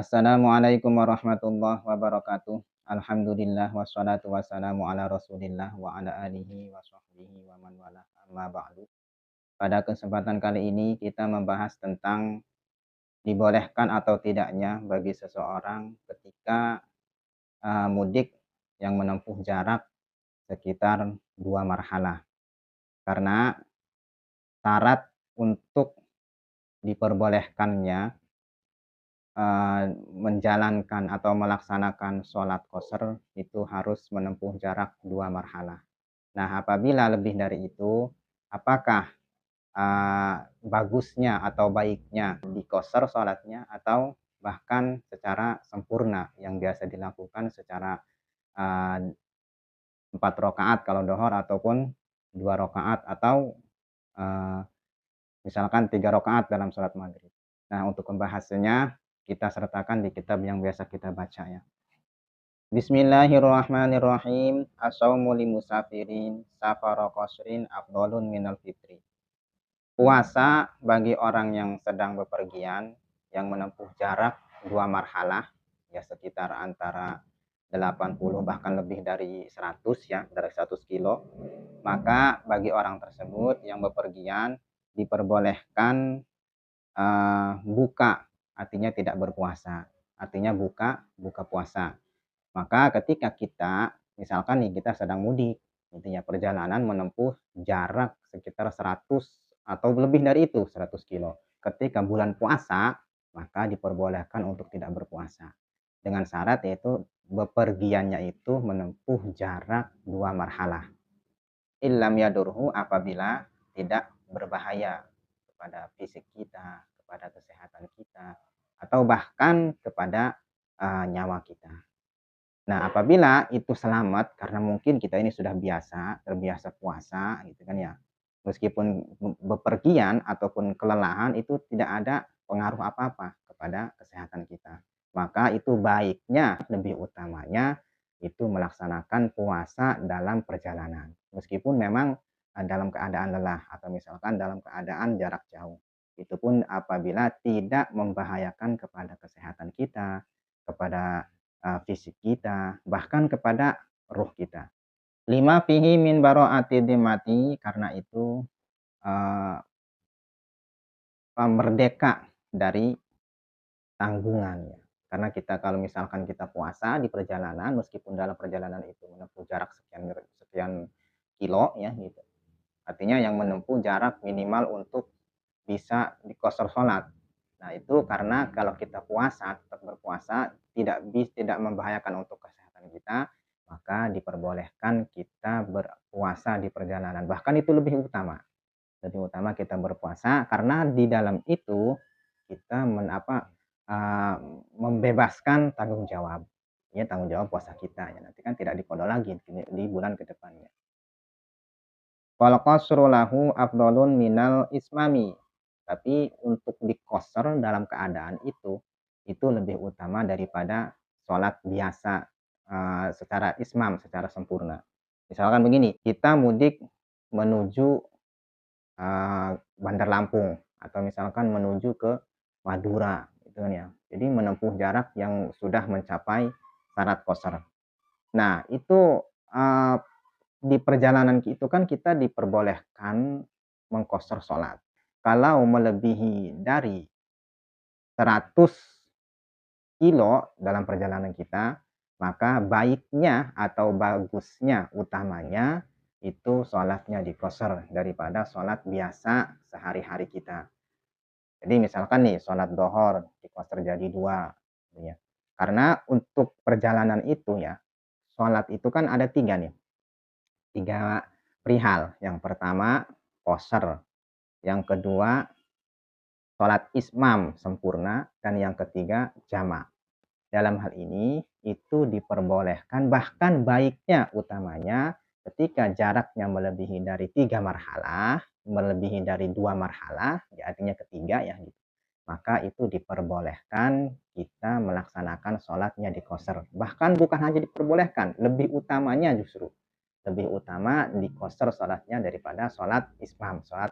Assalamualaikum warahmatullahi wabarakatuh. Alhamdulillah wassalatu wassalamu ala Rasulillah wa ala alihi wa sahbihi wa man walah amma ba'du. Pada kesempatan kali ini kita membahas tentang dibolehkan atau tidaknya bagi seseorang ketika mudik yang menempuh jarak sekitar 2 marhalah. Karena syarat untuk diperbolehkannya menjalankan atau melaksanakan sholat qashar itu harus menempuh jarak 2 marhalah. Nah, apabila lebih dari itu, apakah bagusnya atau baiknya diqashar sholatnya atau bahkan secara sempurna yang biasa dilakukan secara 4 rakaat kalau dhohor ataupun 2 rakaat atau eee, misalkan 3 rakaat dalam sholat maghrib. Nah, untuk pembahasannya kita sertakan di kitab yang biasa kita baca ya. Bismillahirrahmanirrahim. As-shaumu limusafirin safara qashrin afdhalun minal fitri. Puasa bagi orang yang sedang bepergian yang menempuh jarak 2 marhalah ya sekitar antara 80 bahkan lebih dari 100 ya, dari 100 kilo. Maka bagi orang tersebut yang bepergian diperbolehkan buka, artinya tidak berpuasa. Artinya buka puasa. Maka ketika kita, misalkan nih kita sedang mudik, gitu ya, perjalanan menempuh jarak sekitar 100 atau lebih dari itu, 100 kilo. Ketika bulan puasa, maka diperbolehkan untuk tidak berpuasa. Dengan syarat yaitu bepergiannya itu menempuh jarak 2 marhalah. Illam yadurhu apabila tidak berbahaya kepada fisik kita, kepada kesehatan kita, atau bahkan kepada nyawa kita. Nah, apabila itu selamat karena mungkin kita ini sudah terbiasa puasa gitu kan ya. Meskipun bepergian ataupun kelelahan itu tidak ada pengaruh apa-apa kepada kesehatan kita. Maka itu baiknya lebih utamanya itu melaksanakan puasa dalam perjalanan. Meskipun memang dalam keadaan lelah atau misalkan dalam keadaan jarak jauh. Itu pun apabila tidak membahayakan kepada kesehatan kita, kepada fisik kita, bahkan kepada ruh kita. Lima fihi min baro'ati dimati, karena itu uh, merdeka dari tanggungan ya. Karena kita kalau misalkan kita puasa di perjalanan, meskipun dalam perjalanan itu menempuh jarak sekian kilo ya gitu. Artinya yang menempuh jarak minimal untuk bisa diqashar sholat. Nah, itu karena kalau kita puasa, tetap berpuasa, tidak membahayakan untuk kesehatan kita, maka diperbolehkan kita berpuasa di perjalanan. Bahkan itu lebih utama. Lebih utama kita berpuasa karena di dalam itu kita membebaskan tanggung jawab. Ya, tanggung jawab puasa kita ya. Nanti kan tidak dikodok lagi di bulan ke depannya. Wal qasru lahu afdalun minal ismami. Tapi untuk diqashar dalam keadaan itu lebih utama daripada sholat biasa secara ismam, secara sempurna. Misalkan begini, kita mudik menuju Bandar Lampung atau misalkan menuju ke Madura gitu kan ya. Jadi menempuh jarak yang sudah mencapai syarat qashar. Nah, itu di perjalanan itu kan kita diperbolehkan mengqashar sholat. Kalau melebihi dari 100 kilo dalam perjalanan kita, maka baiknya atau bagusnya utamanya itu sholatnya diqashar daripada sholat biasa sehari-hari kita. Jadi misalkan nih sholat dhohor diqashar jadi 2 gitu ya. Karena untuk perjalanan itu ya, sholat itu kan ada 3 nih. 3 perihal. Yang pertama qashar, yang kedua sholat ismam sempurna, dan yang ketiga jamak. Dalam hal ini itu diperbolehkan, bahkan baiknya utamanya ketika jaraknya melebihi dari 3 marhalah, melebihi dari 2 marhalah, ya artinya ketiga ya gitu. Maka itu diperbolehkan kita melaksanakan sholatnya diqashar. Bahkan bukan hanya diperbolehkan, lebih utamanya justru. Lebih utama diqashar sholatnya daripada sholat ismam, sholat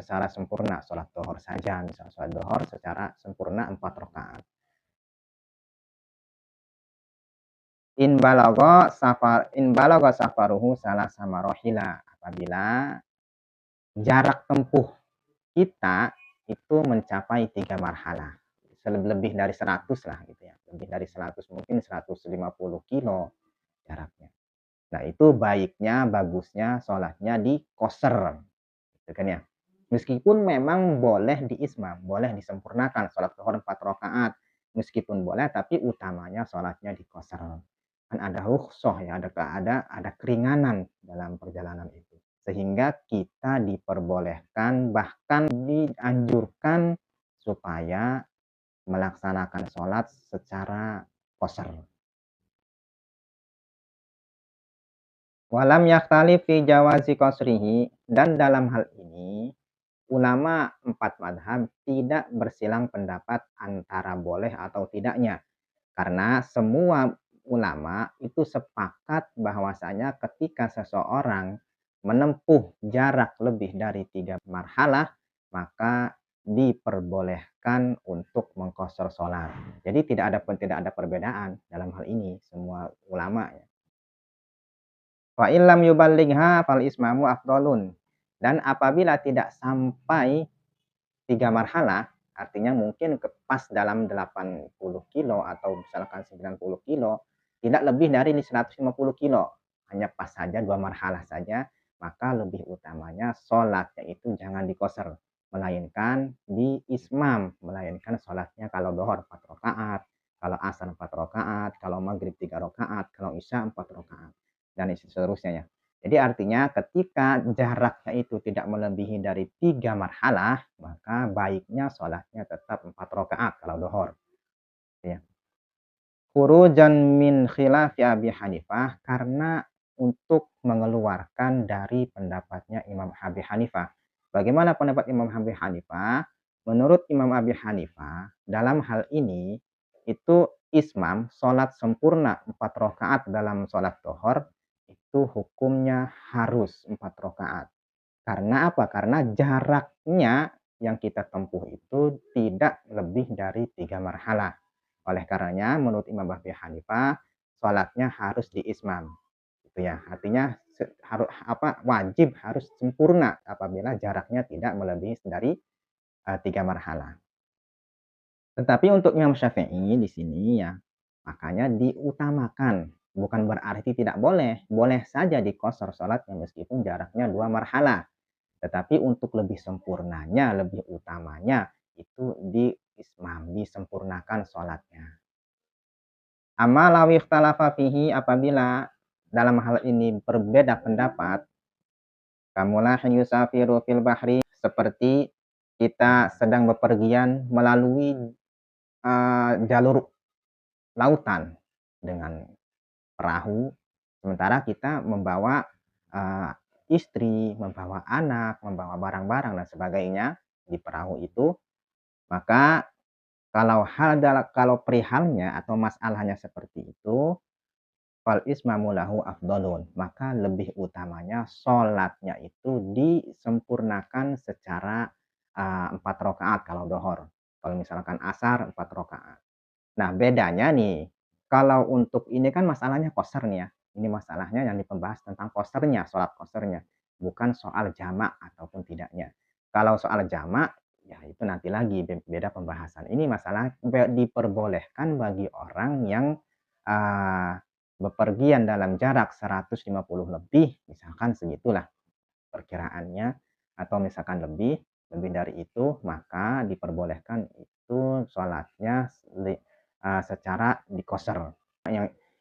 secara sempurna, sholat dhohor saja. Misalnya sholat dhohor secara sempurna 4 rakaat. in balaga safaruhu salasa marohila, apabila jarak tempuh kita itu mencapai 3 marhalah, lebih dari 100 lah gitu ya, lebih dari 100, mungkin 150 kilo jaraknya. Nah, itu baiknya, bagusnya sholatnya di qasr, gitu kan ya. Meskipun memang boleh diismam, boleh disempurnakan sholat zuhur 4 rakaat, meskipun boleh, tapi utamanya sholatnya di qasr. Kan ada rukhsah ya, ada keringanan dalam perjalanan itu. Sehingga kita diperbolehkan, bahkan dianjurkan supaya melaksanakan sholat secara qasr. Walam yaktalif fi jawazi qasrihi, dan dalam hal ini ulama 4 madhab tidak bersilang pendapat antara boleh atau tidaknya, karena semua ulama itu sepakat bahwasanya ketika seseorang menempuh jarak lebih dari 3 marhalah, maka diperbolehkan untuk mengqasar sholat. Jadi tidak ada perbedaan dalam hal ini semua ulama ya. Wa illam yuballigha fal ismamu afdalun. Dan apabila tidak sampai 3 marhalah, artinya mungkin pas dalam 80 kilo atau misalkan 90 kilo, tidak lebih dari 150 kilo, hanya pas saja 2 marhalah saja, maka lebih utamanya sholatnya itu jangan diqasar, melainkan diismam, melainkan sholatnya kalau dhuhur 4 rakaat, kalau asar 4 rakaat, kalau maghrib 3 rakaat, kalau isya 4 rakaat, dan seterusnya ya. Jadi artinya ketika jaraknya itu tidak melebihi dari 3 marhalah, maka baiknya sholatnya tetap 4 rakaat kalau dhuhur. Ya. Khurujan min khilafi Abi Hanifah, karena untuk mengeluarkan dari pendapatnya Imam Abi Hanifah. Bagaimana pendapat Imam Abi Hanifah? Menurut Imam Abi Hanifah, dalam hal ini itu ismam, sholat sempurna 4 rakaat dalam sholat dhuhur, itu hukumnya harus 4 rakaat. Karena apa? Karena jaraknya yang kita tempuh itu tidak lebih dari 3 marhalah. Oleh karenanya menurut Imam Abi Hanifah sholatnya harus diismam. Gitu ya. Artinya wajib harus sempurna apabila jaraknya tidak melebihi dari 3 marhalah. Tetapi untuk Imam Syafi'i di sini ya, makanya diutamakan. Bukan berarti tidak boleh. Boleh saja diqasar sholatnya meskipun jaraknya 2 marhalah. Tetapi untuk lebih sempurnanya, lebih utamanya, itu diismam, disempurnakan sholatnya. Amma law ikhtalafa fihi, apabila dalam hal ini berbeda pendapat, kamulahin yusafiru fil bahri, seperti kita sedang bepergian melalui jalur lautan dengan perahu, sementara kita membawa istri, membawa anak, membawa barang-barang dan sebagainya di perahu itu, maka kalau perihalnya atau masalahnya seperti itu, fal ismamu lahu afdalun, maka lebih utamanya sholatnya itu disempurnakan secara 4 rakaat kalau dhuhur. Kalau misalkan asar 4 rakaat. Nah, bedanya nih, kalau untuk ini kan masalahnya qasar nih ya. Ini masalahnya yang dibahas tentang qasarnya, sholat qasarnya, bukan soal jamak ataupun tidaknya. Kalau soal jamak, ya itu nanti lagi beda pembahasan. Ini masalah diperbolehkan bagi orang yang uh, bepergian dalam jarak 150 lebih, misalkan segitulah perkiraannya, atau misalkan lebih dari itu, maka diperbolehkan itu sholatnya secara dikoser,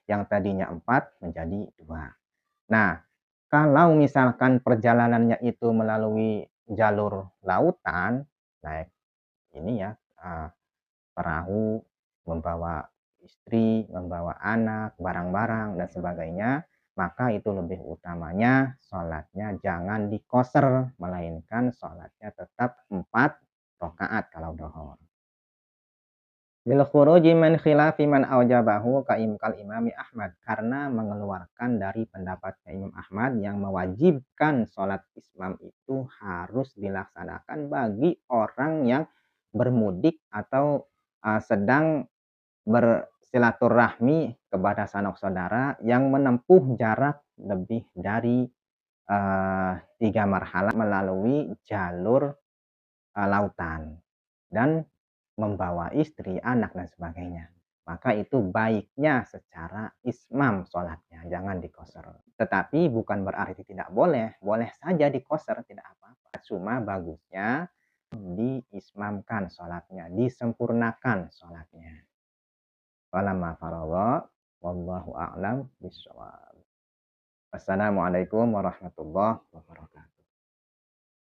yang tadinya 4 menjadi 2. Nah, kalau misalkan perjalanannya itu melalui jalur lautan, naik ini ya, perahu, membawa istri, membawa anak, barang-barang dan sebagainya, maka itu lebih utamanya sholatnya jangan dikoser, melainkan sholatnya tetap 4 rakaat kalau dhuhur. Bil khuruji min khilafi man aujabahu kal imami Ahmad, karena mengeluarkan dari pendapatnya Imam Ahmad yang mewajibkan sholat ismam itu harus dilaksanakan bagi orang yang bermudik atau sedang bersilaturahmi kepada sanak saudara yang menempuh jarak lebih dari 3 marhalah melalui jalur, lautan dan membawa istri, anak, dan sebagainya. Maka itu baiknya secara ismam sholatnya, jangan dikosor. Tetapi bukan berarti tidak boleh, boleh saja dikosor, tidak apa-apa. Cuma bagusnya diismamkan sholatnya, disempurnakan sholatnya. Falamma faragha, wallahu a'lam bishawab. Wassalamualaikum warahmatullahi wabarakatuh.